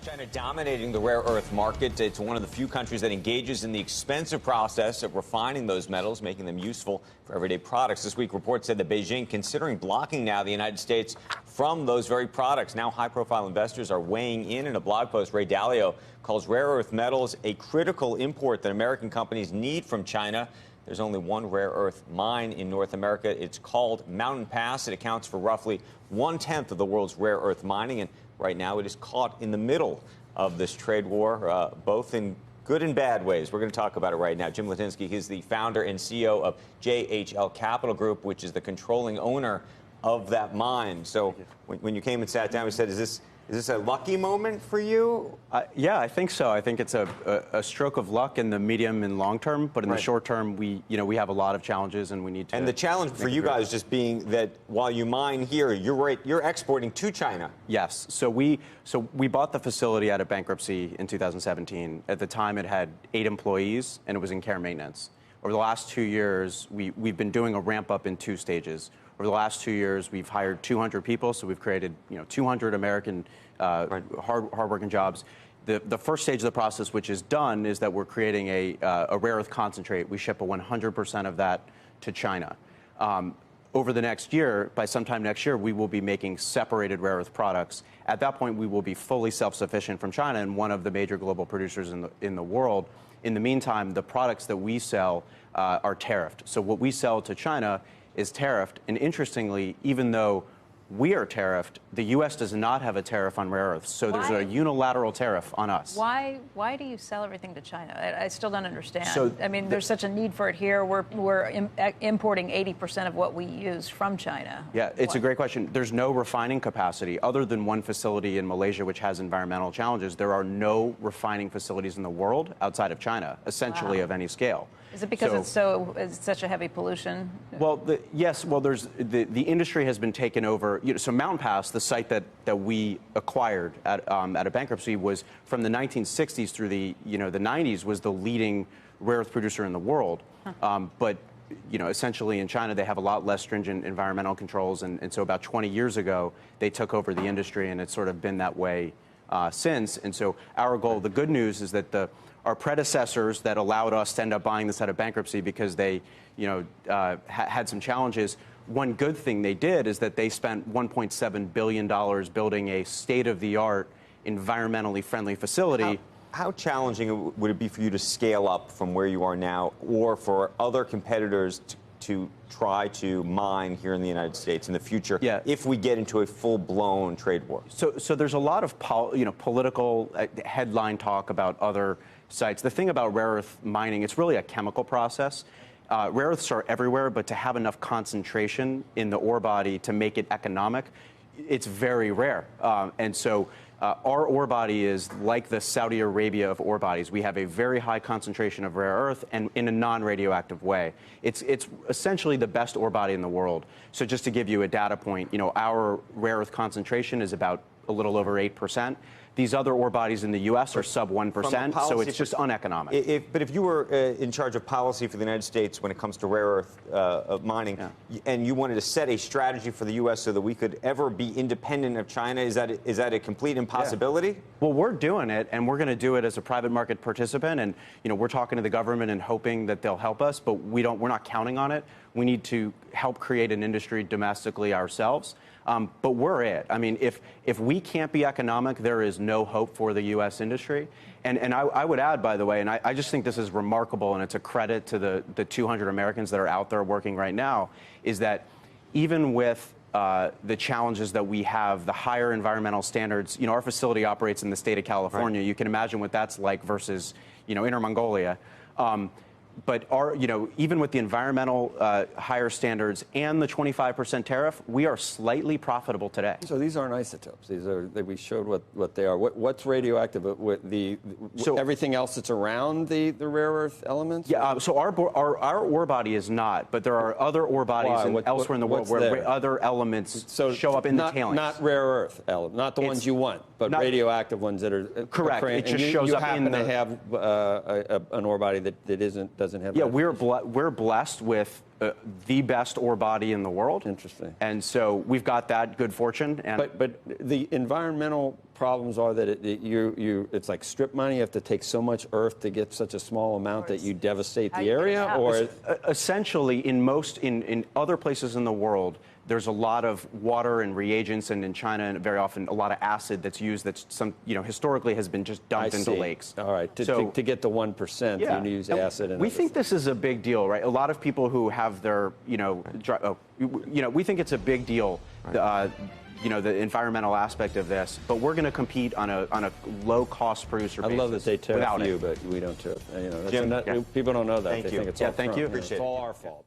China dominating the rare earth market. It's one of the few countries that engages in the expensive process of refining those metals, making them useful for everyday products. This week, reports said that Beijing considering blocking now the United States from those very products. Now, high-profile investors are weighing in. In a blog post, Ray Dalio calls rare earth metals a critical import that American companies need from China. There's only one rare earth mine in North America. It's called Mountain Pass. It accounts for roughly 1/10 of the world's rare earth mining. And right now, it is caught in the middle of this trade war, both in good and bad ways. We're going to talk about it right now. Jim Litinsky, he's the founder and CEO of JHL Capital Group, which is the controlling owner of that mine. So when you came and sat down, we said, is this a lucky moment for you? Yeah, I think so. I think it's a stroke of luck in the medium and long term, but in the short term, we have a lot a challenges, and we need to. And the challenge for you guys just being that while you mine here, you're exporting to China. Yes. So we bought the facility out of bankruptcy in 2017. At the time, it had 8 employees, and it was in care and maintenance. Over the last 2 years, we've been doing a ramp up in 2 stages. Over the last 2 years, we've hired 200 people, so we've created 200 American hardworking jobs. The first stage of the process, which is done, is that we're creating a rare earth concentrate. We ship 100% of that to China. Over the next year, by sometime next year, we will be making separated rare earth products. At that point, we will be fully self-sufficient from China and one of the major global producers in the world. In the meantime, the products that we sell are tariffed. So what we sell to China is tariffed. And interestingly, even though we are tariffed, the U.S. does not have a tariff on rare earths. So there's a unilateral tariff on us. Why do you sell everything to China? I still don't understand. So I mean, there's such a need for it here. We're importing 80% of what we use from China. Yeah, it's a great question. There's no refining capacity. Other than one facility in Malaysia, which has environmental challenges, there are no refining facilities in the world outside of China, essentially of any scale. Is it because it's such a heavy pollution? Well, yes. Well, there's the industry has been taken over. So Mountain Pass, the site that we acquired out of bankruptcy, was from the 1960s through the the 90s, was the leading rare earth producer in the world. But essentially in China, they have a lot less stringent environmental controls, and so about 20 years ago, they took over the industry, and it's sort of been that way since. And so our goal, the good news is that our predecessors that allowed us to end up buying this out of bankruptcy because they, had some challenges. One good thing they did is that they spent $1.7 billion building a state-of-the-art, environmentally friendly facility. How challenging would it be for you to scale up from where you are now, or for other competitors to try to mine here in the United States in the future if we get into a full-blown trade war? So there's a lot of political headline talk about other sites. The thing about rare earth mining, it's really a chemical process. Rare earths are everywhere, but to have enough concentration in the ore body to make it economic, it's very rare. And so our ore body is like the Saudi Arabia of ore bodies. We have a very high concentration of rare earth and in a non-radioactive way. It's essentially the best ore body in the world. So just to give you a data point, our rare earth concentration is about a little over 8%. These other ore bodies in the U.S. are sub 1%, so it's just uneconomic. But if you were in charge of policy for the United States when it comes to rare earth mining, and you wanted to set a strategy for the U.S. so that we could ever be independent of China, is that a complete impossibility? Well, we're doing it, and we're going to do it as a private market participant. And we're talking to the government and hoping that they'll help us, but we're not counting on it. We need to help create an industry domestically ourselves. But we're it. I mean, if we can't be economic, there is no hope for the U.S. industry. And I would add, by the way, and I just think this is remarkable, and it's a credit to the 200 Americans that are out there working right now, is that even with the challenges that we have, the higher environmental standards, our facility operates in the state of California. You can imagine what that's like versus, Inner Mongolia. But even with the environmental higher standards and the 25% tariff, we are slightly profitable today. So these aren't isotopes. These are we showed what they are. What's radioactive? Everything else that's around the rare earth elements? Yeah. So our ore body is not, but there are other ore bodies elsewhere in the world where other elements show up in the tailings. Not rare earth elements, not the ones you want, but radioactive ones that are correct. It just shows up in to have an ore body that doesn't have. Yeah, we're blessed with the best ore body in the world. Interesting. And so we've got that good fortune. And but the environmental problems are that it's like strip money. You have to take so much earth to get such a small amount that you devastate the area, or essentially in other places in the world, there's a lot of water and reagents, and in China, and very often a lot of acid that's used that's historically has been just dumped into lakes. All right, to get the 1%, you use acid. And we think this is a big deal, right? A lot of people who have their, we think it's a big deal. Right. The environmental aspect of this, but we're going to compete on a low-cost producer basis. I love that they tariff you, but we don't tariff. Jim, people don't know that. Thank they you. think it's all thank you. It's all our fault.